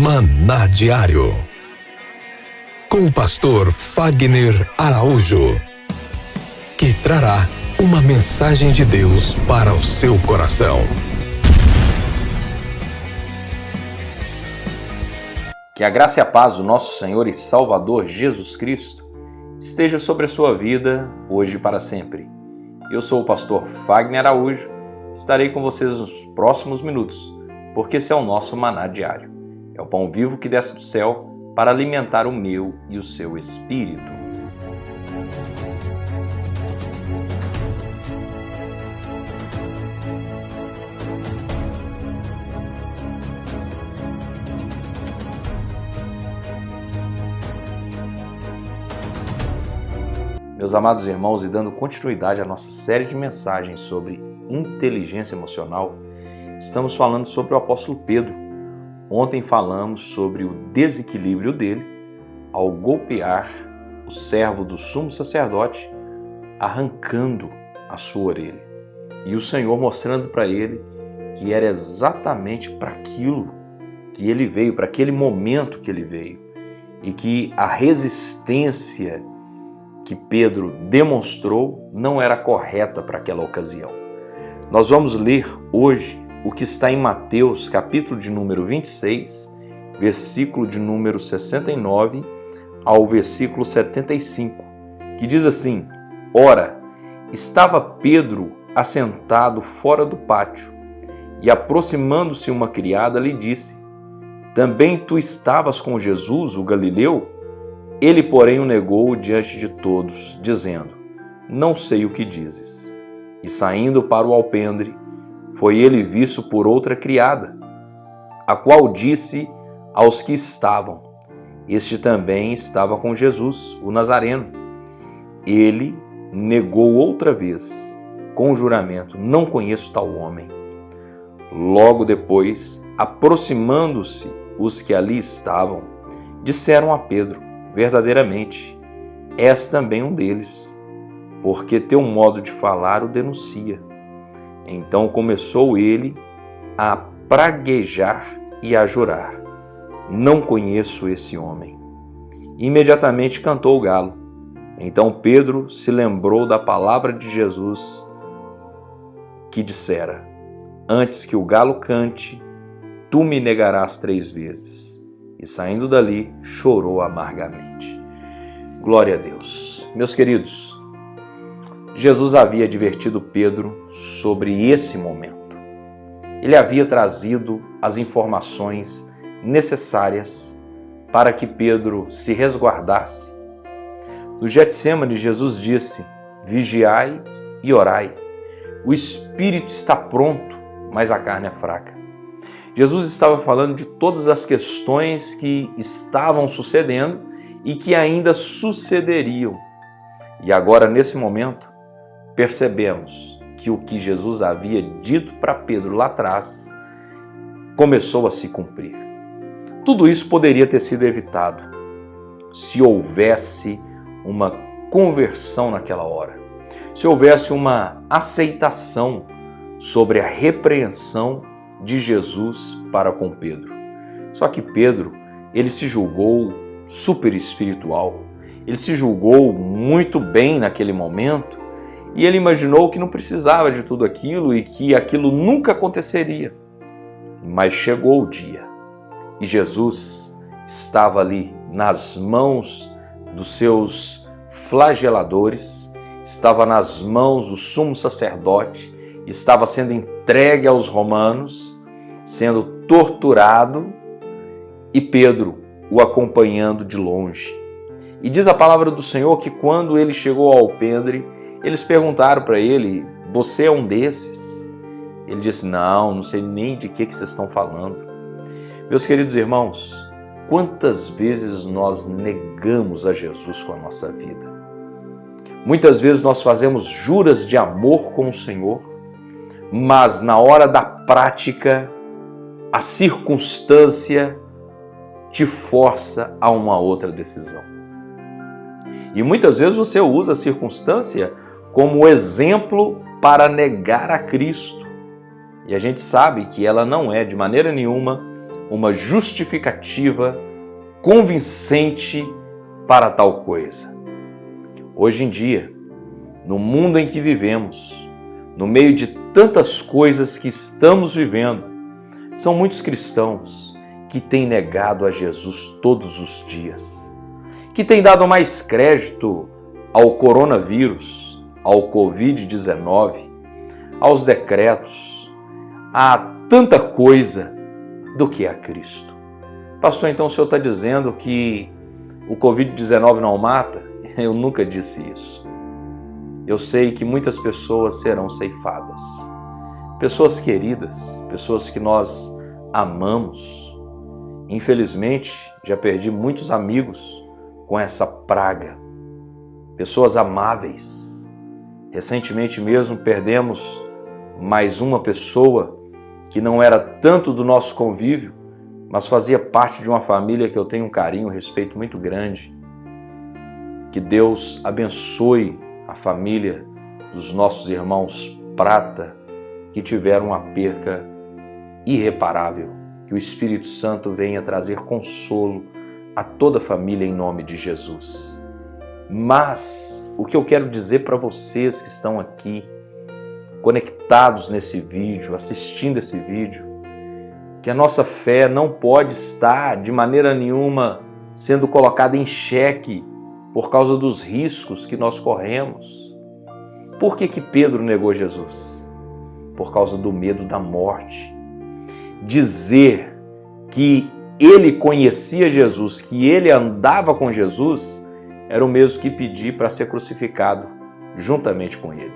Maná Diário, com o pastor Fagner Araújo, que trará uma mensagem de Deus para o seu coração. Que a graça e a paz do nosso Senhor e Salvador Jesus Cristo esteja sobre a sua vida, hoje e para sempre. Eu sou o pastor Fagner Araújo, estarei com vocês nos próximos minutos, porque esse é o nosso Maná Diário. É o pão vivo que desce do céu para alimentar o meu e o seu espírito. Meus amados irmãos, e dando continuidade à nossa série de mensagens sobre inteligência emocional, estamos falando sobre o apóstolo Pedro. Ontem falamos sobre o desequilíbrio dele ao golpear o servo do sumo sacerdote, arrancando a sua orelha. E o Senhor mostrando para ele que era exatamente para aquilo que ele veio, para aquele momento que ele veio. E que a resistência que Pedro demonstrou não era correta para aquela ocasião. Nós vamos ler hoje o que está em Mateus, capítulo de número 26, versículo de número 69 ao versículo 75, que diz assim: Ora, estava Pedro assentado fora do pátio, e aproximando-se uma criada lhe disse: Também tu estavas com Jesus, o Galileu? Ele, porém, o negou diante de todos, dizendo: Não sei o que dizes. E saindo para o alpendre, foi ele visto por outra criada, a qual disse aos que estavam: Este também estava com Jesus, o Nazareno. Ele negou outra vez, com juramento: Não conheço tal homem. Logo depois, aproximando-se os que ali estavam, disseram a Pedro: Verdadeiramente, és também um deles, porque teu modo de falar o denuncia. Então começou ele a praguejar e a jurar: Não conheço esse homem. Imediatamente cantou o galo. Então Pedro se lembrou da palavra de Jesus que dissera: Antes que o galo cante, tu me negarás 3 vezes. E saindo dali, chorou amargamente. Glória a Deus. Meus queridos, Jesus havia advertido Pedro sobre esse momento. Ele havia trazido as informações necessárias para que Pedro se resguardasse. No Getsêmani, Jesus disse: Vigiai e orai. O espírito está pronto, mas a carne é fraca. Jesus estava falando de todas as questões que estavam sucedendo e que ainda sucederiam. E agora, nesse momento, percebemos que o que Jesus havia dito para Pedro lá atrás começou a se cumprir. Tudo isso poderia ter sido evitado se houvesse uma conversão naquela hora, se houvesse uma aceitação sobre a repreensão de Jesus para com Pedro. Só que Pedro, ele se julgou super espiritual, ele se julgou muito bem naquele momento e ele imaginou que não precisava de tudo aquilo e que aquilo nunca aconteceria. Mas chegou o dia e Jesus estava ali nas mãos dos seus flageladores, estava nas mãos do sumo sacerdote, estava sendo entregue aos romanos, sendo torturado, e Pedro o acompanhando de longe. E diz a palavra do Senhor que quando ele chegou ao alpendre, eles perguntaram para ele: Você é um desses? Ele disse: Não sei nem de que vocês estão falando. Meus queridos irmãos, quantas vezes nós negamos a Jesus com a nossa vida? Muitas vezes nós fazemos juras de amor com o Senhor, mas na hora da prática, a circunstância te força a uma outra decisão. E muitas vezes você usa a circunstância como exemplo para negar a Cristo. E a gente sabe que ela não é de maneira nenhuma uma justificativa convincente para tal coisa. Hoje em dia, no mundo em que vivemos, no meio de tantas coisas que estamos vivendo, são muitos cristãos que têm negado a Jesus todos os dias, que têm dado mais crédito ao coronavírus, ao Covid-19, aos decretos, a tanta coisa do que a Cristo. Pastor, então o senhor está dizendo que o Covid-19 não mata? Eu nunca disse isso. Eu sei que muitas pessoas serão ceifadas. Pessoas queridas, pessoas que nós amamos. Infelizmente, já perdi muitos amigos com essa praga. Pessoas amáveis. Recentemente mesmo perdemos mais uma pessoa que não era tanto do nosso convívio, mas fazia parte de uma família que eu tenho um carinho, um respeito muito grande. Que Deus abençoe a família dos nossos irmãos Prata, que tiveram uma perca irreparável. Que o Espírito Santo venha trazer consolo a toda a família em nome de Jesus. Mas o que eu quero dizer para vocês que estão aqui, conectados nesse vídeo, assistindo esse vídeo, que a nossa fé não pode estar de maneira nenhuma sendo colocada em xeque por causa dos riscos que nós corremos. Por que Pedro negou Jesus? Por causa do medo da morte. Dizer que ele conhecia Jesus, que ele andava com Jesus, era o mesmo que pedir para ser crucificado juntamente com ele.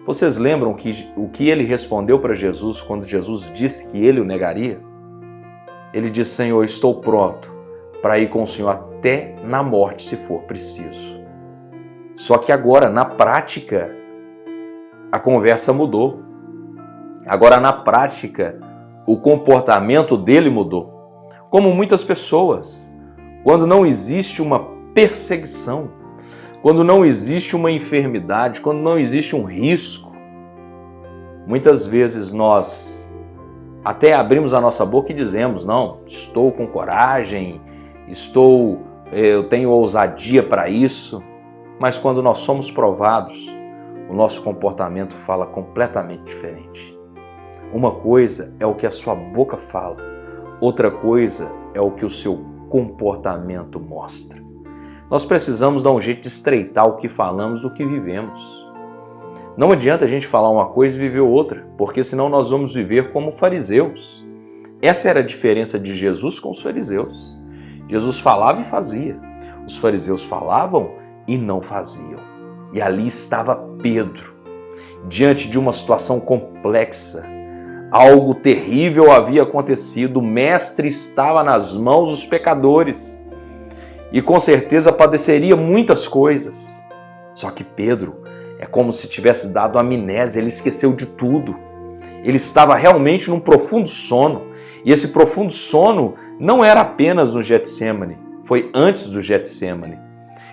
Vocês lembram o que ele respondeu para Jesus quando Jesus disse que ele o negaria? Ele disse: Senhor, estou pronto para ir com o Senhor até na morte, se for preciso. Só que agora, na prática, a conversa mudou. Agora, na prática, o comportamento dele mudou. Como muitas pessoas, quando não existe uma perseguição, quando não existe uma enfermidade, quando não existe um risco, muitas vezes nós até abrimos a nossa boca e dizemos: não, estou com coragem, eu tenho ousadia para isso. Mas quando nós somos provados, o nosso comportamento fala completamente diferente. Uma coisa é o que a sua boca fala, outra coisa é o que o seu comportamento mostra. Nós precisamos dar um jeito de estreitar o que falamos do que vivemos. Não adianta a gente falar uma coisa e viver outra, porque senão nós vamos viver como fariseus. Essa era a diferença de Jesus com os fariseus. Jesus falava e fazia. Os fariseus falavam e não faziam. E ali estava Pedro, diante de uma situação complexa. Algo terrível havia acontecido, o mestre estava nas mãos dos pecadores e com certeza padeceria muitas coisas. Só que Pedro é como se tivesse dado amnésia, ele esqueceu de tudo. Ele estava realmente num profundo sono e esse profundo sono não era apenas no Getsêmani, foi antes do Getsêmani.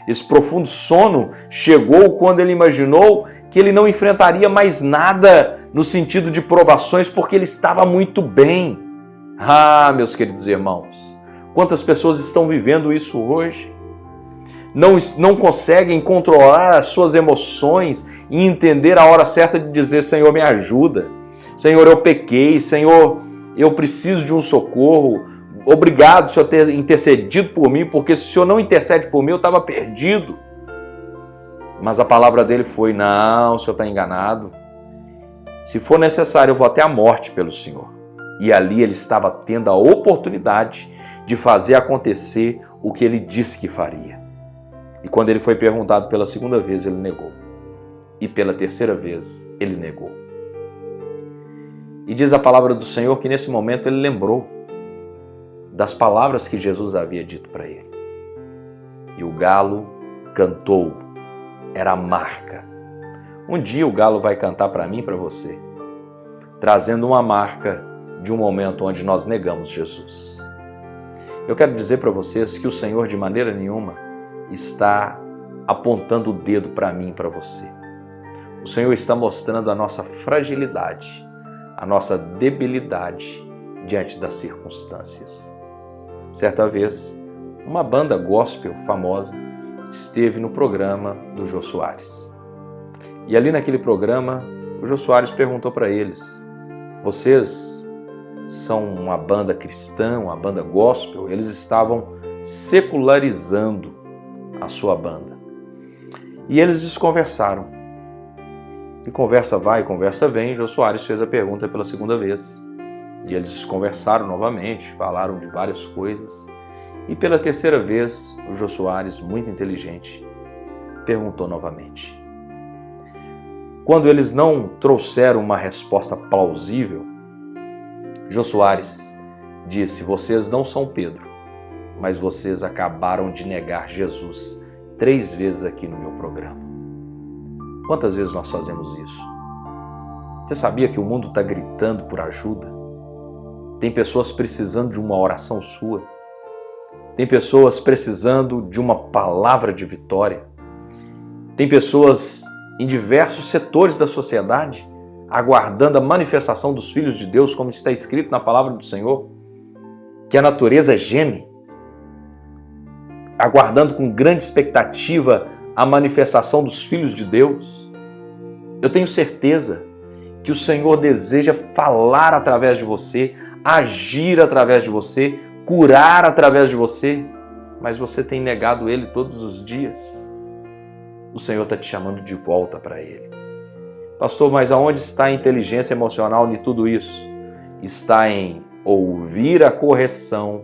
Esse profundo sono chegou quando ele imaginou que ele não enfrentaria mais nada no sentido de provações, porque ele estava muito bem. Ah, meus queridos irmãos, quantas pessoas estão vivendo isso hoje? Não conseguem controlar as suas emoções e entender a hora certa de dizer: Senhor, me ajuda. Senhor, eu pequei. Senhor, eu preciso de um socorro. Obrigado, Senhor, ter intercedido por mim, porque se o Senhor não intercede por mim, eu estava perdido. Mas a palavra dele foi: não, o Senhor está enganado. Se for necessário, eu vou até a morte pelo Senhor. E ali ele estava tendo a oportunidade de fazer acontecer o que ele disse que faria. E quando ele foi perguntado pela segunda vez, ele negou. E pela terceira vez, ele negou. E diz a palavra do Senhor que nesse momento ele lembrou das palavras que Jesus havia dito para ele. E o galo cantou. Era a marca. Um dia o galo vai cantar para mim e para você, trazendo uma marca de um momento onde nós negamos Jesus. Eu quero dizer para vocês que o Senhor de maneira nenhuma está apontando o dedo para mim e para você. O Senhor está mostrando a nossa fragilidade, a nossa debilidade diante das circunstâncias. Certa vez, uma banda gospel famosa esteve no programa do Jô Soares. E ali naquele programa, o Jô Soares perguntou para eles: vocês são uma banda cristã, uma banda gospel? Eles estavam secularizando a sua banda. E eles desconversaram. E conversa vai, conversa vem, Jô Soares fez a pergunta pela segunda vez. E eles desconversaram novamente, falaram de várias coisas. E pela terceira vez, o Jô Soares, muito inteligente, perguntou novamente. Quando eles não trouxeram uma resposta plausível, Jô Soares disse: vocês não são Pedro, mas vocês acabaram de negar Jesus 3 vezes aqui no meu programa. Quantas vezes nós fazemos isso? Você sabia que o mundo está gritando por ajuda? Tem pessoas precisando de uma oração sua. Tem pessoas precisando de uma palavra de vitória. Tem pessoas em diversos setores da sociedade aguardando a manifestação dos filhos de Deus, como está escrito na palavra do Senhor, que a natureza geme, aguardando com grande expectativa a manifestação dos filhos de Deus. Eu tenho certeza que o Senhor deseja falar através de você, agir através de você, curar através de você, mas você tem negado Ele todos os dias. O Senhor está te chamando de volta para Ele. Pastor, mas aonde está a inteligência emocional de tudo isso? Está em ouvir a correção,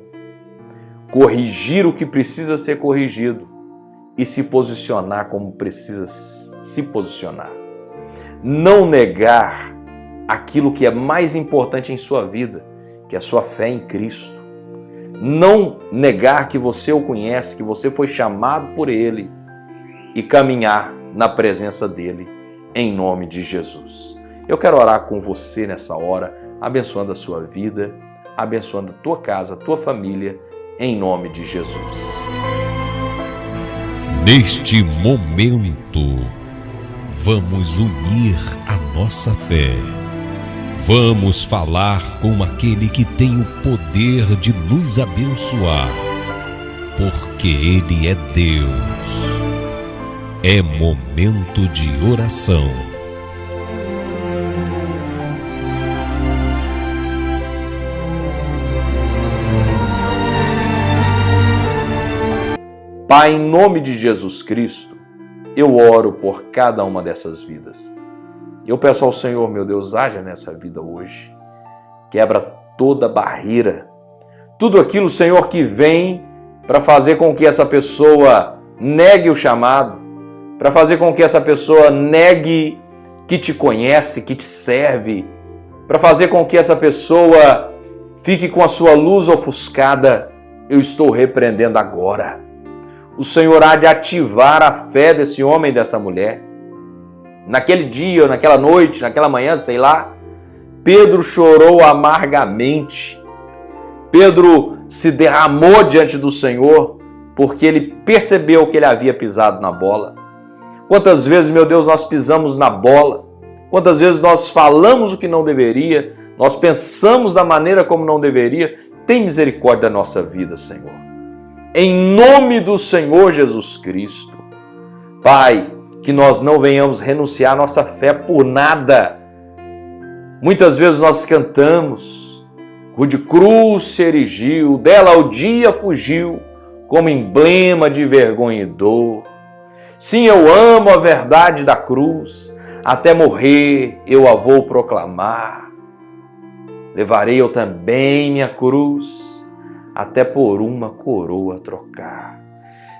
corrigir o que precisa ser corrigido e se posicionar como precisa se posicionar. Não negar aquilo que é mais importante em sua vida, que é a sua fé em Cristo. Não negar que você o conhece, que você foi chamado por Ele e caminhar na presença dEle em nome de Jesus. Eu quero orar com você nessa hora, abençoando a sua vida, abençoando a tua casa, a tua família, em nome de Jesus. Neste momento, vamos unir a nossa fé. Vamos falar com aquele que tem o poder de nos abençoar, porque Ele é Deus. É momento de oração. Pai, em nome de Jesus Cristo, eu oro por cada uma dessas vidas. Eu peço ao Senhor, meu Deus, haja nessa vida hoje. Quebra toda barreira. Tudo aquilo, Senhor, que vem para fazer com que essa pessoa negue o chamado, para fazer com que essa pessoa negue que te conhece, que te serve, para fazer com que essa pessoa fique com a sua luz ofuscada, eu estou repreendendo agora. O Senhor há de ativar a fé desse homem e dessa mulher. Naquele dia, naquela noite, naquela manhã, sei lá, Pedro chorou amargamente. Pedro se derramou diante do Senhor porque ele percebeu que ele havia pisado na bola. Quantas vezes, meu Deus, nós pisamos na bola? Quantas vezes nós falamos o que não deveria? Nós pensamos da maneira como não deveria? Tem misericórdia da nossa vida, Senhor. Em nome do Senhor Jesus Cristo. Pai, que nós não venhamos renunciar à nossa fé por nada. Muitas vezes nós cantamos, rude cruz se erigiu, dela o dia fugiu, como emblema de vergonha e dor. Sim, eu amo a verdade da cruz, até morrer eu a vou proclamar. Levarei eu também minha cruz, até por uma coroa trocar.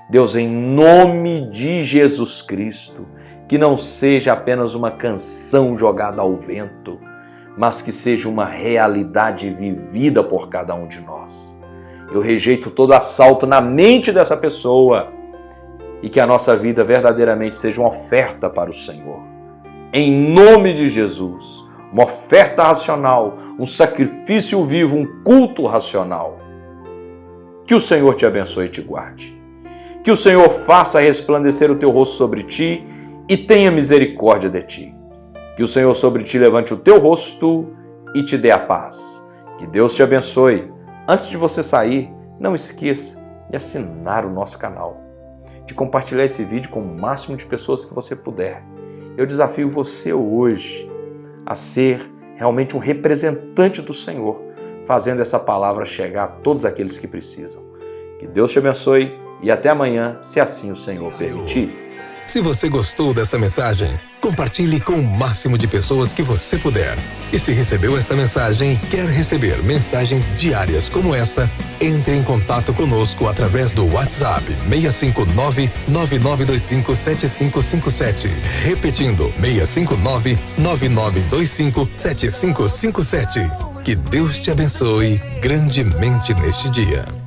Deus, em nome de Jesus Cristo, que não seja apenas uma canção jogada ao vento, mas que seja uma realidade vivida por cada um de nós. Eu rejeito todo assalto na mente dessa pessoa e que a nossa vida verdadeiramente seja uma oferta para o Senhor. Em nome de Jesus, uma oferta racional, um sacrifício vivo, um culto racional. Que o Senhor te abençoe e te guarde. Que o Senhor faça resplandecer o teu rosto sobre ti e tenha misericórdia de ti. Que o Senhor sobre ti levante o teu rosto e te dê a paz. Que Deus te abençoe. Antes de você sair, não esqueça de assinar o nosso canal, de compartilhar esse vídeo com o máximo de pessoas que você puder. Eu desafio você hoje a ser realmente um representante do Senhor, fazendo essa palavra chegar a todos aqueles que precisam. Que Deus te abençoe e até amanhã, se assim o Senhor permitir. Se você gostou dessa mensagem, compartilhe com o máximo de pessoas que você puder. E se recebeu essa mensagem e quer receber mensagens diárias como essa, entre em contato conosco através do WhatsApp 659-9925-7557. Repetindo, 659-9925-7557. Que Deus te abençoe grandemente neste dia.